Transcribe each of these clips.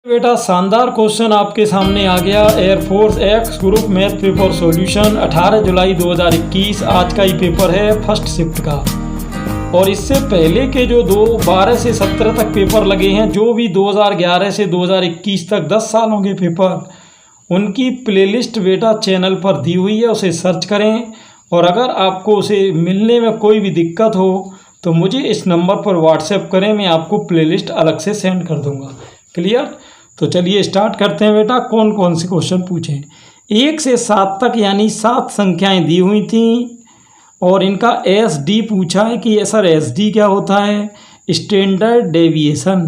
बेटा शानदार क्वेश्चन आपके सामने आ गया। Air force x group math paper solution 18 जुलाई 2021 आज का ही पेपर है फर्स्ट शिफ्ट का। और इससे पहले के जो 12 से 17 तक पेपर लगे हैं, जो भी 2011 से 2021 तक 10 सालों के पेपर, उनकी प्लेलिस्ट बेटा चैनल पर दी हुई है, उसे सर्च करें। और अगर आपको उसे मिलने में कोई भी दिक्कत हो तो मुझे इस नंबर पर व्हाट्सएप करें, मैं आपको प्लेलिस्ट अलग से सेंड कर दूंगा। क्लियर? तो चलिए स्टार्ट करते हैं बेटा। कौन कौन से क्वेश्चन पूछें। 1 से 7 तक यानी 7 संख्याएं दी हुई थी और इनका एस डी पूछा है कि सर एस डी क्या होता है। स्टैंडर्ड डेविएशन,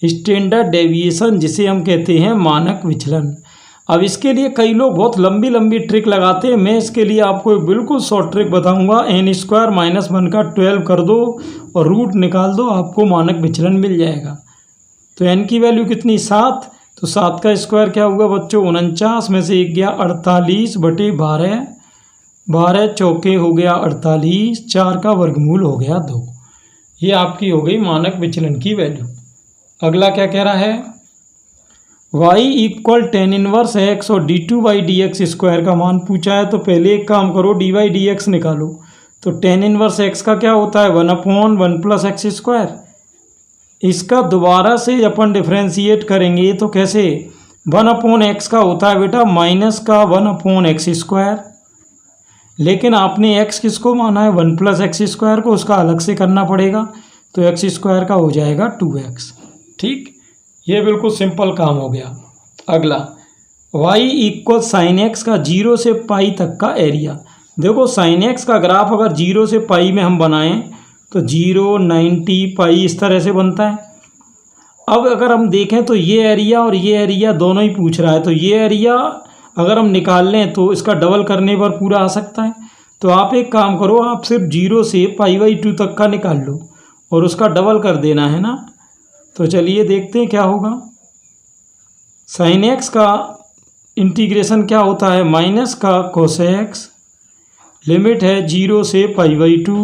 स्टैंडर्ड डेविएशन जिसे हम कहते हैं मानक विचलन। अब इसके लिए कई लोग बहुत लंबी लंबी ट्रिक लगाते हैं, मैं इसके लिए आपको एक बिल्कुल शॉर्ट ट्रिक बताऊंगा। n² - 1 का 12 कर दो और रूट निकाल दो, आपको मानक विचलन मिल जाएगा। तो n की वैल्यू कितनी 7, तो 7 का स्क्वायर क्या हुआ बच्चों 49 में से 1 गया 48/12, 12 चौके हो गया 48, 4 का वर्गमूल हो गया 2। ये आपकी हो गई मानक विचलन की वैल्यू। अगला क्या कह रहा है, y = tan 1x और d2/dx² का मान पूछा है। तो पहले एक काम करो, dy/dx निकालो। तो tan 1x का क्या होता है 1/1 + x²। इसका दोबारा से अपन डिफ्रेंशिएट करेंगे तो कैसे, 1/x का होता है बेटा माइनस का 1/x²। लेकिन आपने x किसको माना है 1 + x² को, उसका अलग से करना पड़ेगा। तो x² का हो जाएगा 2x। ठीक, ये बिल्कुल सिंपल काम हो गया। अगला y = sin x का 0 से पाई तक का एरिया। देखो sin x का ग्राफ अगर 0 से पाई में हम बनाएं तो 0, 90, पाई इस तरह से बनता है। अब अगर हम देखें तो ये एरिया और ये एरिया दोनों ही पूछ रहा है, तो ये एरिया अगर हम निकाल लें तो इसका डबल करने पर पूरा आ सकता है। तो आप एक काम करो, आप सिर्फ 0 से π/2 तक का निकाल लो और उसका डबल कर देना है ना। तो चलिए देखते हैं क्या होगा। sin x का इंटीग्रेशन क्या होता है माइनस का cos x, लिमिट है 0 से π/2।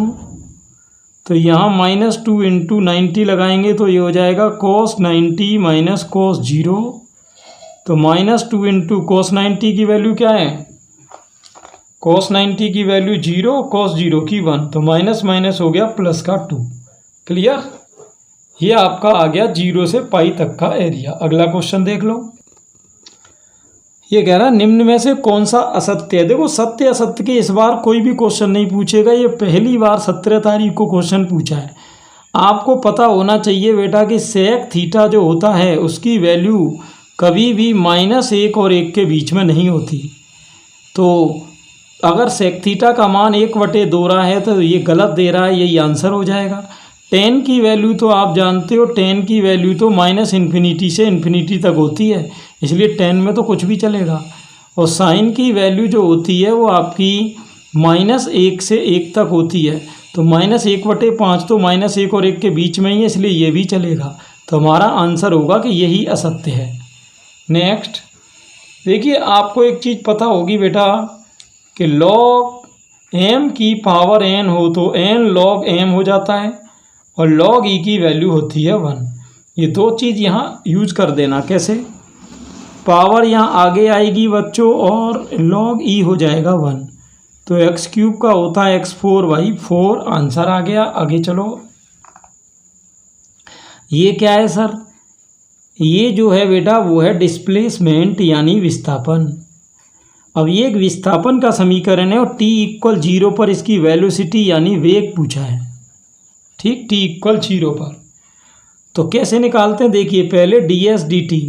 तो यहाँ -2 × 90 लगाएंगे तो ये हो जाएगा cos 90 - cos 0। तो -2 × cos 90 की वैल्यू क्या है, cos 90 की वैल्यू 0, cos 0 की 1, तो माइनस माइनस हो गया प्लस का 2। क्लियर? ये आपका आ गया 0 से पाई तक का एरिया। अगला क्वेश्चन देख लो। ये कह रहा है निम्न में से कौन सा असत्य है। देखो सत्य असत्य के इस बार कोई भी क्वेश्चन नहीं पूछेगा, ये पहली बार 17 तारीख को क्वेश्चन पूछा है। आपको पता होना चाहिए बेटा कि sec थीटा जो होता है उसकी वैल्यू कभी भी -1 और 1 के बीच में नहीं होती। तो अगर sec थीटा का मान 1/2 रहा है तो ये गलत दे रहा है, यही आंसर हो जाएगा। tan की वैल्यू तो आप जानते हो, tan की वैल्यू तो -∞ से ∞ तक होती है, इसलिए tan में तो कुछ भी चलेगा। और sin की वैल्यू जो होती है वो आपकी -1 से 1 तक होती है। तो -1/5 तो -1 और 1 के बीच में ही है, इसलिए ये भी चलेगा। तो हमारा आंसर होगा कि यही असत्य है। नेक्स्ट देखिए, आपको एक चीज़ पता होगी बेटा कि log m की पावर n हो तो n log m हो जाता है और log e की वैल्यू होती है 1। ये दो चीज़ यहाँ यूज कर देना। कैसे, पावर यहाँ आगे आएगी बच्चों और log e हो जाएगा 1। तो x³ का होता है x4/4, आंसर आ गया। आगे चलो। ये क्या है सर, ये जो है बेटा वो है डिस्प्लेसमेंट यानी विस्थापन। अब ये एक विस्थापन का समीकरण है और t = 0 पर इसकी वेलोसिटी यानी वेग पूछा है। ठीक, t = 0 पर। तो कैसे निकालते हैं, देखिए पहले ds/dt,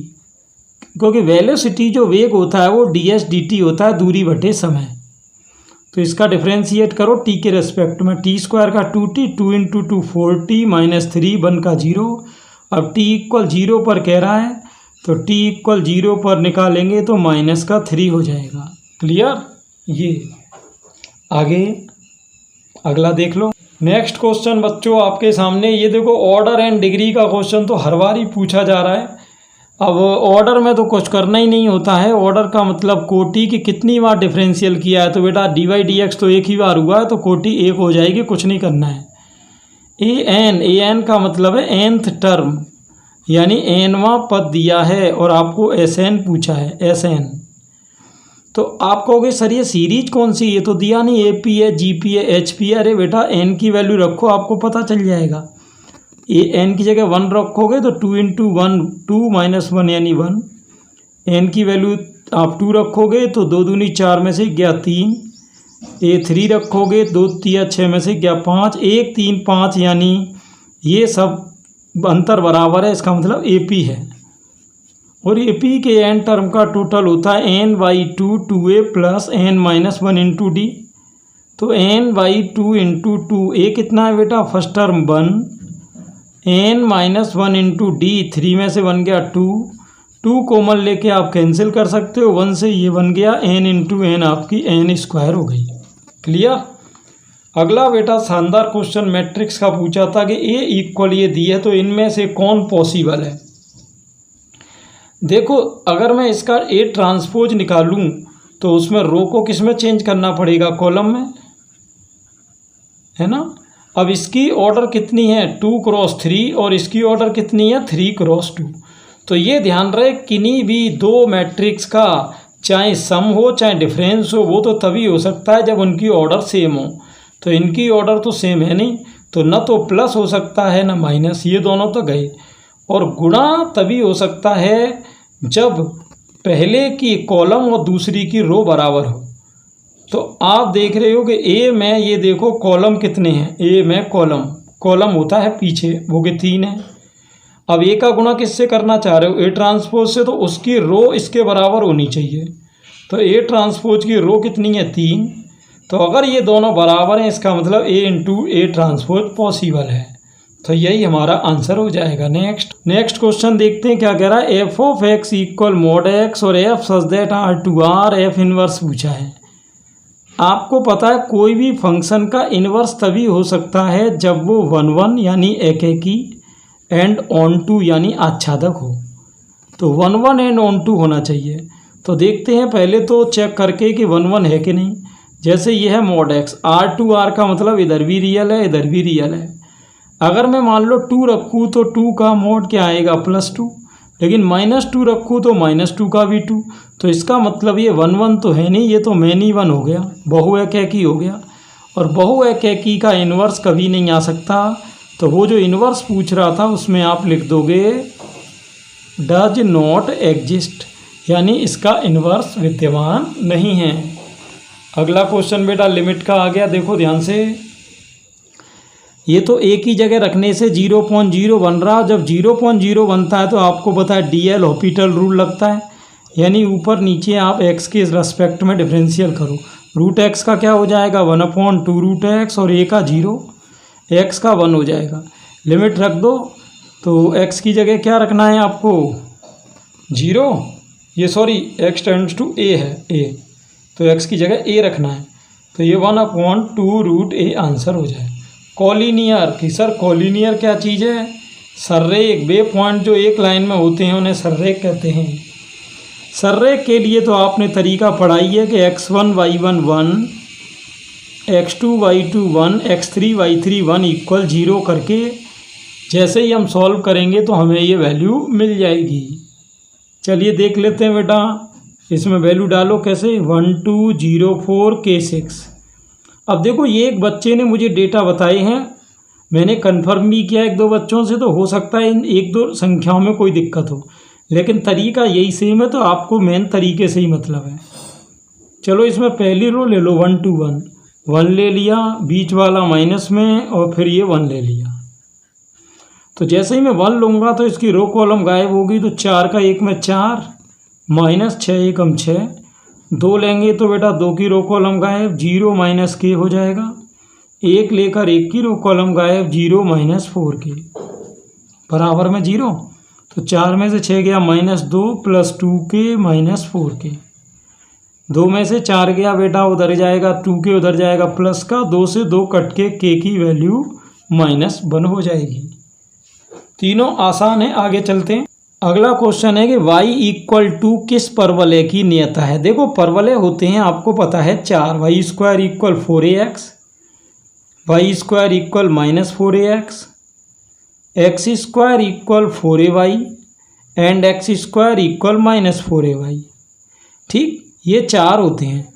क्योंकि वेलोसिटी जो वेग होता है वो ds/dt होता है दूरी बटे समय। तो इसका डिफ्रेंशिएट करो t के रेस्पेक्ट में, t² का 2t, 2 × 2 4t - 3 1 का 0। अब t = 0 पर कह रहा है तो t = 0 पर निकालेंगे तो -3 हो जाएगा। क्लियर? ये आगे अगला देख लो। नेक्स्ट क्वेश्चन बच्चों आपके सामने, ये देखो ऑर्डर एंड डिग्री का क्वेश्चन तो हर बार ही पूछा जा रहा है। अब ऑर्डर में तो कुछ करना ही नहीं होता है। ऑर्डर का मतलब कोटि की कितनी बार डिफरेंशियल किया है, तो बेटा dy/dx तो एक ही बार हुआ है तो कोटि 1 हो जाएगी, कुछ नहीं करना है। an का मतलब है nth टर्म, यानी एनवां पद दिया है और आपको एसएन पूछा है, एसएन। तो आप कहोगे सर ये सीरीज कौन सी, ये तो दिया नहीं, एपी है, जीपी है, एचपी है। अरे बेटा एन की वैल्यू रखो, आपको पता चल जाएगा। ये एन की जगह 1 रखोगे तो 2 × 1 2 - 1 यानी 1। एन की वैल्यू आप 2 रखोगे तो 2 दूनी 4 में से गया 3। ए 3 रखोगे 2 3 6 में से गया 5। 1 3 5 यानी ये सब अंतर बराबर है, इसका मतलब एपी है। और एपी के एन टर्म का टोटल होता है n/2 2a + n - 1 × d। तो n/2 × 2 a कितना है बेटा, फर्स्ट टर्म 1, n - 1 × d 3 में से 1 गया 2। 2 कॉमन लेके आप कैंसिल कर सकते हो, 1 से ये बन गया n × n, आपकी n² हो गई। क्लियर। अगला बेटा शानदार क्वेश्चन मैट्रिक्स का पूछा था कि a इक्वल ये दी है तो इनमें से कौन पॉसिबल है। देखो अगर मैं इसका ए ट्रांसपोज निकालूं तो उसमें रो को किस में चेंज करना पड़ेगा, कॉलम में, है ना। अब इसकी ऑर्डर कितनी है 2 × 3 और इसकी ऑर्डर कितनी है 3 × 2। तो ये ध्यान रहे किन्हीं भी दो मैट्रिक्स का चाहे सम हो चाहे डिफरेंस हो, वो तो तभी हो सकता है जब उनकी ऑर्डर सेम हो। तो इनकी ऑर्डर तो सेम है नहीं, तो न तो प्लस हो सकता है न माइनस, ये दोनों तो गए। और गुणा तभी हो सकता है जब पहले की कॉलम और दूसरी की रो बराबर हो। तो आप देख रहे हो कि ए में ये देखो कॉलम कितने हैं, ए में कॉलम होता है पीछे, वो के 3 है। अब ए का गुणा किससे करना चाह रहे हो, ए ट्रांसपोज से, तो उसकी रो इसके बराबर होनी चाहिए। तो ए ट्रांसपोज की रो कितनी है 3। तो अगर ये दोनों बराबर हैं इसका मतलब ए × ए ट्रांसपोज पॉसिबल है। तो यही हमारा आंसर हो जाएगा। नेक्स्ट क्वेश्चन देखते हैं क्या कह रहा है। f(x) = mod x और f such that R/R f inverse पूछा है। आपको पता है कोई भी फंक्शन का इन्वर्स तभी हो सकता है जब वो 1 1 यानी एकेकी एंड ऑन टू यानी आच्छादक हो। तो 1 1 एंड ऑन टू होना चाहिए। तो देखते हैं पहले तो चेक करके कि 1 1 है कि नहीं। जैसे ये है mod x, R/R का मतलब इधर भी रियल है इधर भी रियल है। अगर मैं मान लो 2 रखूँ तो 2 का मोड क्या आएगा +2, लेकिन -2 रखूँ तो -2 का भी 2। तो इसका मतलब ये 1 1 तो है नहीं, ये तो मैनी 1 हो गया, बहुएकैकी हो गया। और बहुएकैकी का इन्वर्स कभी नहीं आ सकता। तो वो जो इन्वर्स पूछ रहा था उसमें आप लिख दोगे डज नॉट एग्जिस्ट, यानी इसका इन्वर्स विद्यमान नहीं है। अगला क्वेश्चन बेटा लिमिट का आ गया, देखो ध्यान से। ये तो एक ही जगह रखने से 0.0 बन रहा। जब 0.0 बनता है तो आपको पता है DL हॉपिटल रूल लगता है, यानी ऊपर नीचे आप x के रेस्पेक्ट में डिफरेंशियल करो। √x का क्या हो जाएगा 1/2 √x और a का 0, x का 1 हो जाएगा। लिमिट रख दो तो x की जगह क्या रखना है आपको 0, ये sorry x tends to a है a, तो x की जगह a रखना है। तो ये 1/2 √a आंसर हो जाए। कॉलिनियर कि सर कॉलिनियर क्या चीज़ है, सर्रेख, वे पॉइंट जो एक लाइन में होते हैं उन्हें सर्रेख कहते हैं। सर्रेख के लिए तो आपने तरीका पढ़ाई है कि x1 y1 1, x2 y2 1, x3 y3 1 = 0 करके जैसे ही हम सॉल्व करेंगे तो हमें ये वैल्यू मिल जाएगी। चलिए देख लेते हैं बेटा, इसमें वैल्यू डालो कैसे 1 2 0 4 K6। अब देखो ये एक बच्चे ने मुझे डेटा बताए हैं, मैंने कंफर्म भी किया 1 2 बच्चों से, तो हो सकता है इन 1 2 संख्याओं में कोई दिक्कत हो, लेकिन तरीका यही सेम है। तो आपको मेन तरीके से ही मतलब है। चलो इसमें पहली रो ले लो 1 2 1, 1 ले लिया, बीच वाला माइनस में और फिर ये 1 ले लिया। तो जैसे ही मैं 1 लूँगा तो इसकी रो कॉलम गायब होगी। तो 4 का 1 में 4, -6 1 6, 2 लेंगे तो बेटा 2 की रो कॉलम गायब, 0 - k हो जाएगा। 1 लेकर 1 की रो कॉलम गायब, 0 - 4k बराबर में 0। तो 4 में से 6 गया -2 + 2k - 4k। 2 में से 4 गया बेटा, उधर जाएगा 2k, उधर जाएगा प्लस का, 2 से 2 कट के k की वैल्यू -1 हो जाएगी। तीनों आसान है, आगे चलते हैं। अगला क्वेश्चन है कि y = किस परवलय की नियता है। देखो परवलय होते हैं आपको पता है 4, y² = 4ax, y² = -4ax, x square equal 4ay and x square equal -4ay। ठीक, ये 4 होते हैं।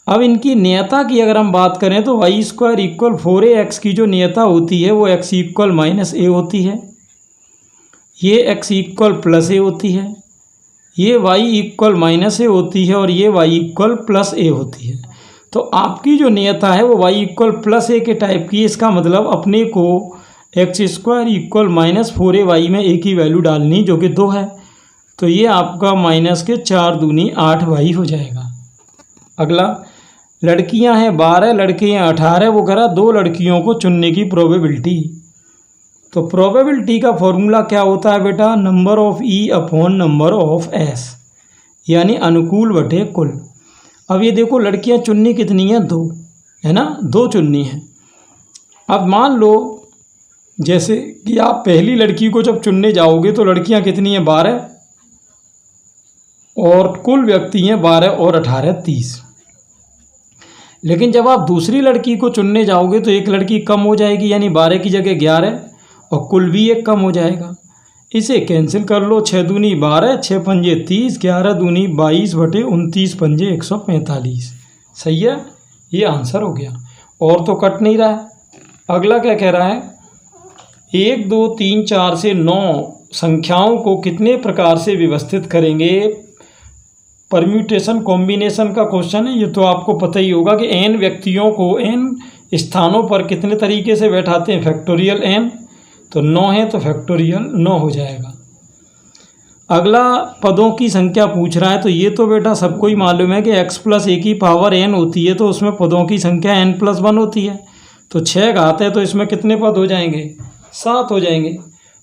अब इनकी नियता की अगर हम बात करें तो वाई स्क्वायर इक्वल 4ax की जो नियता होती है वो x इक्वल -a होती है, ये x इक्वल +a होती है, ये y इक्वल -a होती है और ये y इक्वल +a होती है। तो आपकी जो नियता है वो y इक्वल +a के टाइप की, इसका मतलब अपने को एक्स स्क्वायर इक्वल -4ay में a की वैल्यू डालनी जो कि 2 है। तो ये आपका माइनस के 4 दूनी 8y हो जाएगा। अगला, लड़कियां हैं 12, लड़के हैं 18, वो करा 2 लड़कियों को चुनने की प्रोबेबिलिटी। तो प्रोबेबिलिटी का फॉर्मूला क्या होता है बेटा, number of E upon number of S, यानी अनुकूल बटे कुल। अब ये देखो लड़कियां चुननी कितनी हैं, 2 है ना, 2 चुननी है। अब मान लो जैसे कि आप पहली लड़की को जब चुनने जाओगे तो लड़कियां कितनी हैं, 12, और कुल व्यक्ति हैं 12 और 18 30। लेकिन जब आप दूसरी लड़की को चुनने जाओगे तो एक लड़की कम हो जाएगी, यानी 12 की जगह 11 और कुल भी एक कम हो जाएगा। इसे कैंसिल कर लो, 6 दूनी 12, 6 पंजे 30, 11 दूनी 22 बटे 29 पंजे 145। सही है, ये आंसर हो गया। और तो कट नहीं रहा है। अगला क्या कह रहा है, 1 2 3 4 से 9 संख्याओं को कितने प्रकार से व्यवस्थित करेंगे। परम्यूटेशन कॉम्बिनेशन का क्वेश्चन है, ये तो आपको पता ही होगा कि n व्यक्तियों को n स्थानों पर कितने तरीके से बैठाते हैं, फैक्टोरियल n। तो 9 है तो फैक्टोरियल 9 हो जाएगा। अगला पदों की संख्या पूछ रहा है, तो ये तो बेटा सबको ही मालूम है कि x + a की पावर n होती है, तो उसमें पदों की संख्या n + 1 होती है। तो 6 घात है तो इसमें कितने पद हो जाएंगे, 7 हो जाएंगे।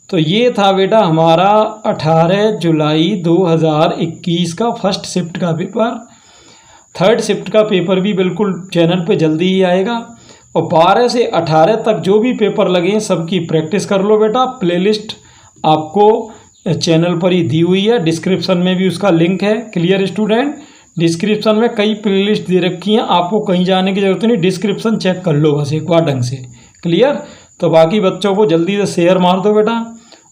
तो ये था बेटा हमारा 18 जुलाई 2021 का फर्स्ट शिफ्ट का पेपर। थर्ड शिफ्ट का पेपर भी बिल्कुल चैनल पे जल्दी ही आएगा। और 12 से 18 तक जो भी पेपर लगे सबकी प्रैक्टिस कर लो बेटा। प्लेलिस्ट आपको चैनल पर ही दी हुई है, डिस्क्रिप्शन में भी उसका लिंक है। क्लियर स्टूडेंट, डिस्क्रिप्शन में कई प्लेलिस्ट दे रखी हैं, आपको कहीं जाने की ज़रूरत नहीं, डिस्क्रिप्शन चेक कर लो बस एक बार ढंग से। क्लियर, तो बाकी बच्चों को जल्दी से शेयर मार दो बेटा।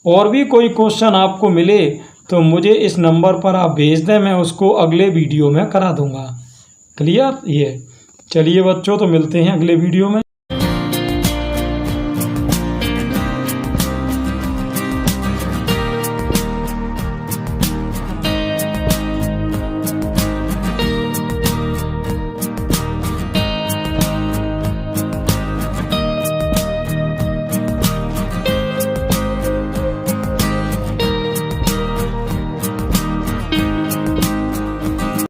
और भी कोई क्वेश्चन आपको मिले तो मुझे इस नंबर पर आप भेज दें, मैं उसको अगले वीडियो में करा दूंगा। क्लियर, ये चलिए बच्चों, तो मिलते हैं अगले वीडियो में।